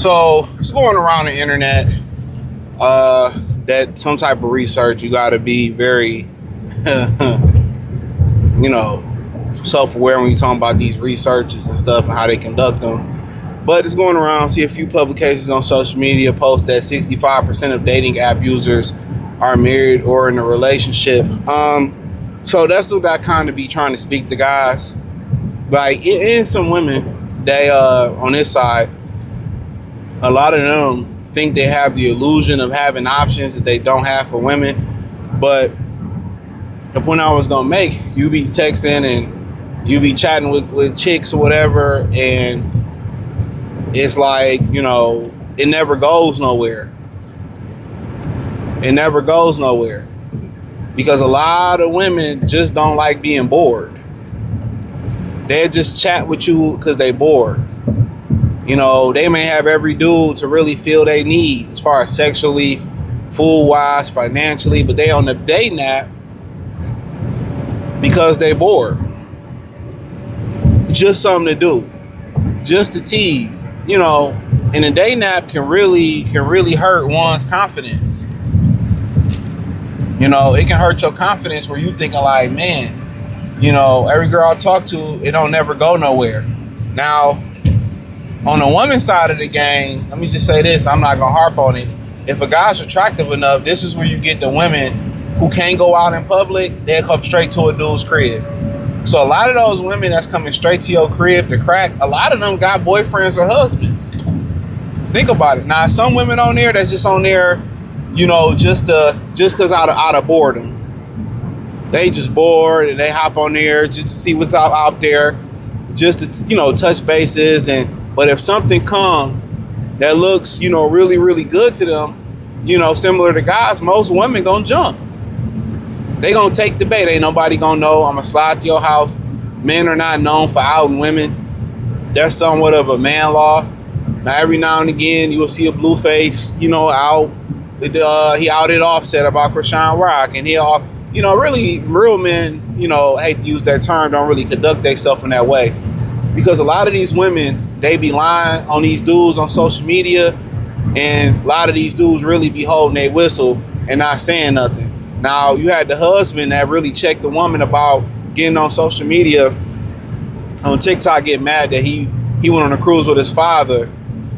So it's going around the internet that some type of research you got to be very, self-aware when you're talking about these researches and stuff and how they conduct them. But it's going around. See a few publications on social media post that 65% of dating app users are married or in a relationship. So that's what I kind of be trying to speak to guys. Like, and some women, they on this side, a lot of them think they have the illusion of having options that they don't have for women. But the point I was gonna make, you be texting and you be chatting with chicks or whatever, and it's like, it never goes nowhere. It never goes nowhere. Because a lot of women just don't like being bored. They just chat with you because they bored. They may have every dude to really feel they need as far as sexually, food-wise, financially, but they on the dating app because they bored. Just something to do. Just to tease. And a dating app can really hurt one's confidence. It can hurt your confidence where you thinking like, man, every girl I talk to, it don't never go nowhere. Now, on the woman's side of the game, let me just say this, I'm not gonna harp on it. If a guy's attractive enough, this is where you get the women who can't go out in public, they'll come straight to a dude's crib. So a lot of those women that's coming straight to your crib to crack, a lot of them got boyfriends or husbands. Think about it. Now, some women on there that's just on there, just cause out of boredom. They just bored and they hop on there just to see what's out there, just to, touch bases. But if something come that looks, really, really good to them, similar to guys, most women gonna jump. They gonna take the bait. Ain't nobody gonna know. I'm gonna slide to your house. Men are not known for outing women. That's somewhat of a man law. Now, every now and again, you will see a blue face, out. He outed Offset about Krishan Rock, and he'll, really real men, hate to use that term, don't really conduct themselves in that way, because a lot of these women, they be lying on these dudes on social media, and a lot of these dudes really be holding their whistle and not saying nothing. Now, you had the husband that really checked the woman about getting on social media on TikTok, get mad that he went on a cruise with his father,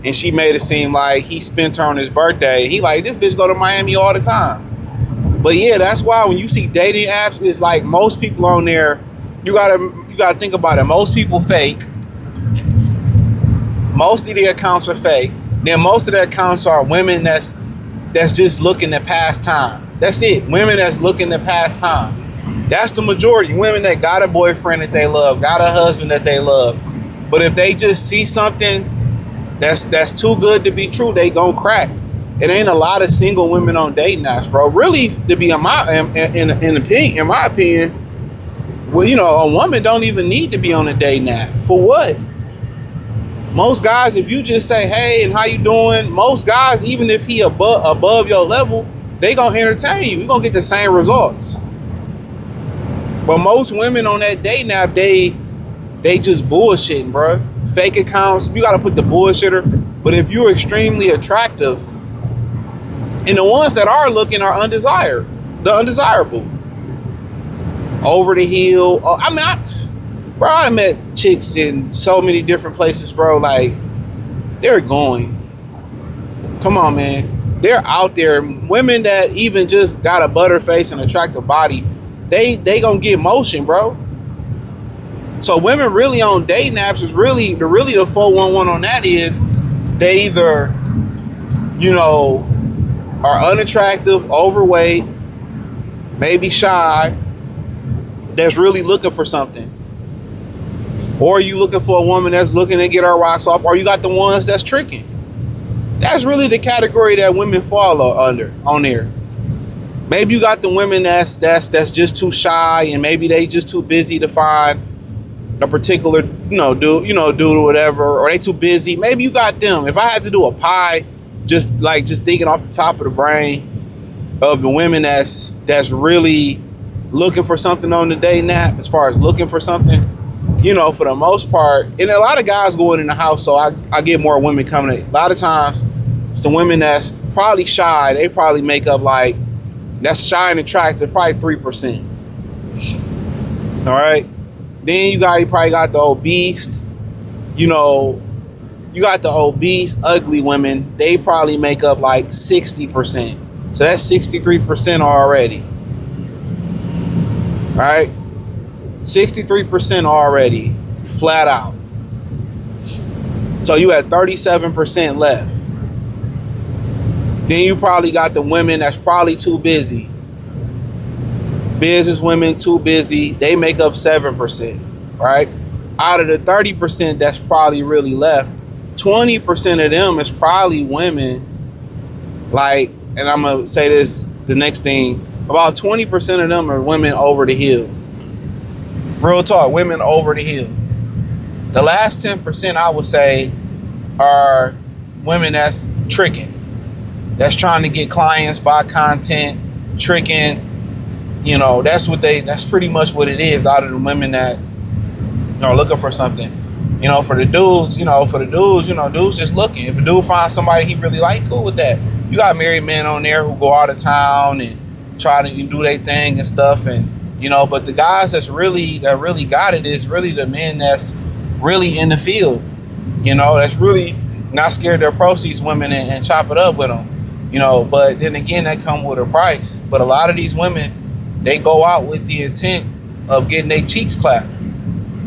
and she made it seem like he spent her on his birthday. He like, this bitch go to Miami all the time. But yeah, that's why when you see dating apps, it's like most people on there, you gotta think about it. Most people fake. Most of their accounts are fake. Then most of their accounts are women that's just looking to pass time. That's it. Women that's looking to pass time. That's the majority. Women that got a boyfriend that they love, got a husband that they love. But if they just see something that's too good to be true, they gon' crack. It ain't a lot of single women on dating apps, bro. Really, to be in my opinion, well, a woman don't even need to be on a dating app. For what? Most guys, if you just say, hey, and how you doing? Most guys, even if he above your level, they gonna entertain you. You gonna get the same results. But most women on that dating app, they just bullshitting, bro. Fake accounts. You gotta put the bullshitter. But if you're extremely attractive, and the ones that are looking are undesired, the undesirable, over the hill. I met chicks in so many different places, bro. Like, they're going. Come on, man. They're out there. Women that even just got a butter face and attractive body, they gonna get motion, bro. So women really on dating apps is really the 411 on that is they either, are unattractive, overweight, maybe shy, that's really looking for something. Or you looking for a woman that's looking to get her rocks off, or you got the ones that's tricking. That's really the category that women fall under on there. Maybe you got the women that's just too shy, and maybe they just too busy to find a particular dude or whatever, or they too busy. Maybe you got them. If I had to do a pie, just thinking off the top of the brain of the women that's really looking for something on the dating app, as far as looking for something, for the most part, and a lot of guys going in the house, so I get more women coming in. A lot of times, it's the women that's probably shy. They probably make up like, that's shy and attractive, probably 3%. All right. Then you probably got the obese, you got the obese, ugly women. They probably make up like 60%. So that's 63% already. All right. 63% already, flat out. So you had 37% left. Then you probably got the women that's probably too busy. Business women too busy. They make up 7%, right? Out of the 30% that's probably really left, 20% of them is probably women. Like, and I'm gonna say this, the next thing, about 20% of them are women over the hill. Real talk, women over the hill. The last 10%, I would say, are women that's tricking, that's trying to get clients, buy content, tricking. That's pretty much what it is out of the women that are looking for something. For the dudes, dudes just looking. If a dude finds somebody he really like, cool with that. You got married men on there who go out of town and try to do their thing and stuff, and but the guys that really got it is really the men that's really in the field, that's really not scared to approach these women and chop it up with them, but then again, that come with a price. But a lot of these women, they go out with the intent of getting their cheeks clapped.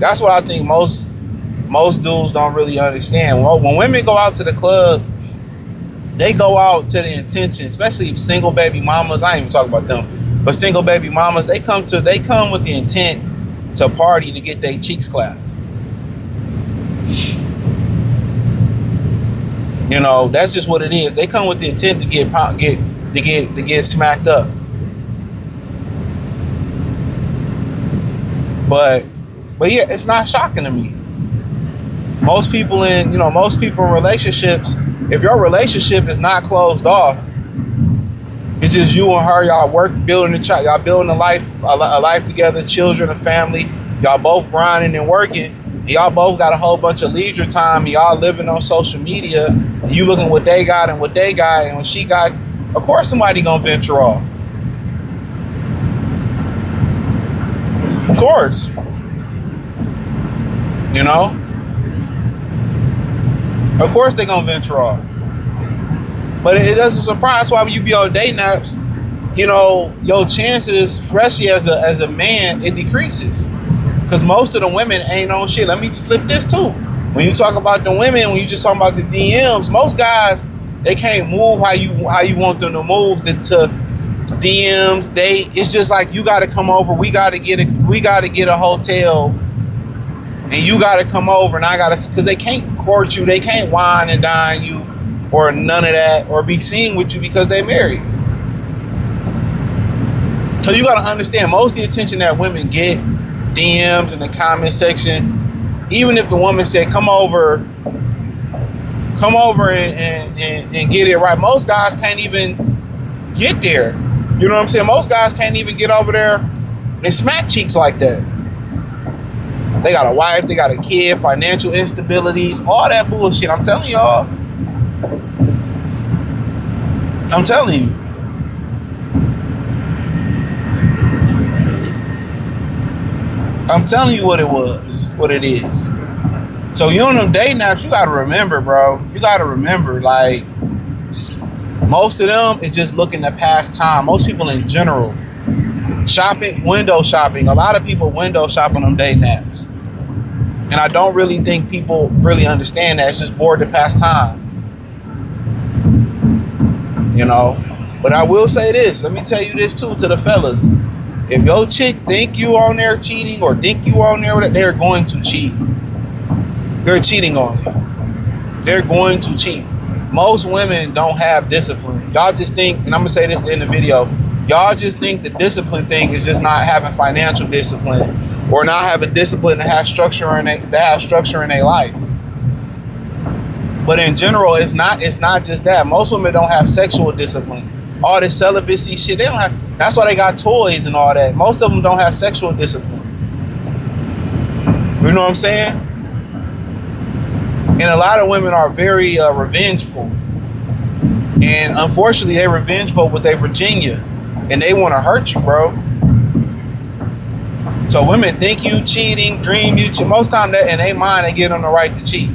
That's what I think most dudes don't really understand. Well, when women go out to the club, they go out to the intention, especially single baby mamas. I ain't even talking about them. But single baby mamas, they come with the intent to party, to get their cheeks clapped. That's just what it is. They come with the intent to get smacked up. But yeah, it's not shocking to me. Most people in relationships, if your relationship is not closed off, it's just you and her, y'all building a life together, children, a family. Y'all both grinding and working. And y'all both got a whole bunch of leisure time. And y'all living on social media. And you looking what they got and what they got and what she got. Of course, somebody gonna venture off. Of course. Of course they gonna venture off. But it doesn't surprise why when you be on dating apps, your chances, especially as a man, it decreases. Because most of the women ain't on shit. Let me flip this too. When you talk about the women, when you just talk about the DMs, most guys, they can't move how you want them to move to DMs. It's just like, you got to come over. We got to get a hotel, and you got to come over, and I got to, because they can't court you, they can't wine and dine you, or none of that, or be seen with you because they married. So you got to understand, most of the attention that women get, DMs in the comment section, even if the woman said, come over and get it right, most guys can't even get there. You know what I'm saying? Most guys can't even get over there and smack cheeks like that. They got a wife, they got a kid, financial instabilities, all that bullshit. I'm telling y'all. I'm telling you. I'm telling you what it was, what it is. So you on them dating apps, you gotta remember, bro. You gotta remember, like, most of them is just looking to pass time. Most people in general. Shopping, window shopping. A lot of people window shop on them dating apps. And I don't really think people really understand that. It's just bored to pass time. But I will say this. Let me tell you this too, to the fellas. If your chick think you on there cheating or think you on there, they're going to cheat. They're cheating on you. They're going to cheat. Most women don't have discipline. Y'all just think, and I'm gonna say this in the video, y'all just think the discipline thing is just not having financial discipline or not having discipline to have structure in their life. But in general, it's not just that. Most women don't have sexual discipline. All this celibacy shit, they don't have. That's why they got toys and all that. Most of them don't have sexual discipline. You You know what I'm saying? And a lot of women are very revengeful. And unfortunately, they're revengeful with their Virginia. And they want to hurt you, bro. So women think you cheating, dream you cheat. Most time that in their mind, they give them the right to cheat.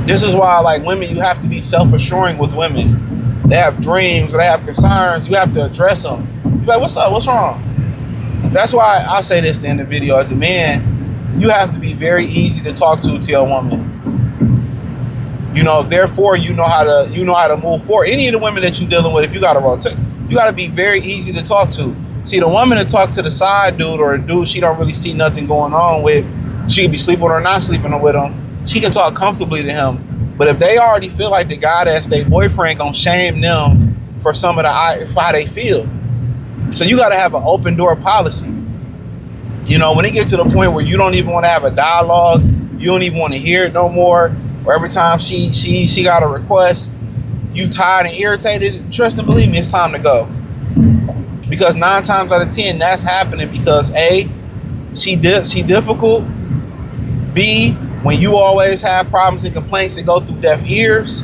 This is why, like, women, you have to be self-assuring with women. They have dreams, or they have concerns. You have to address them. You're like, what's up? What's wrong? That's why I say this in the video. As a man, you have to be very easy to talk to your woman. You know, therefore, you know how to move forward. Any of the women that you're dealing with, if you got a rotate, you got to be very easy to talk to. See, the woman that talk to the side dude or a dude she don't really see nothing going on with, she could be sleeping or not sleeping with him, she can talk comfortably to him. But if they already feel like the guy that's their boyfriend gonna shame them for some of the how they feel. So you got to have an open door policy. You know, when it gets to the point where you don't even want to have a dialogue, you don't even want to hear it no more, or every time she got a request, you tired and irritated, trust and believe me, it's time to go. Because 9 times out of 10, that's happening because A, she difficult. B, when you always have problems and complaints that go through deaf ears,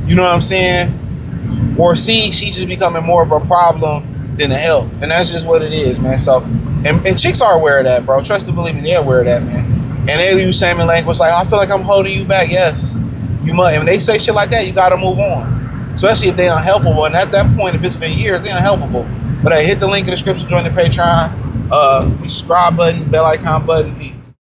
you know what I'm saying? Or C, she just becoming more of a problem than a help. And that's just what it is, man. So, and chicks are aware of that, bro. Trust and believe me, they're aware of that, man. And they use same language like, I feel like I'm holding you back. Yes, you must. And when they say shit like that, you got to move on. Especially if they're unhelpable. And at that point, if it's been years, they're unhelpable. But hey, hit the link in the description, join the Patreon, subscribe button, bell icon button, peace.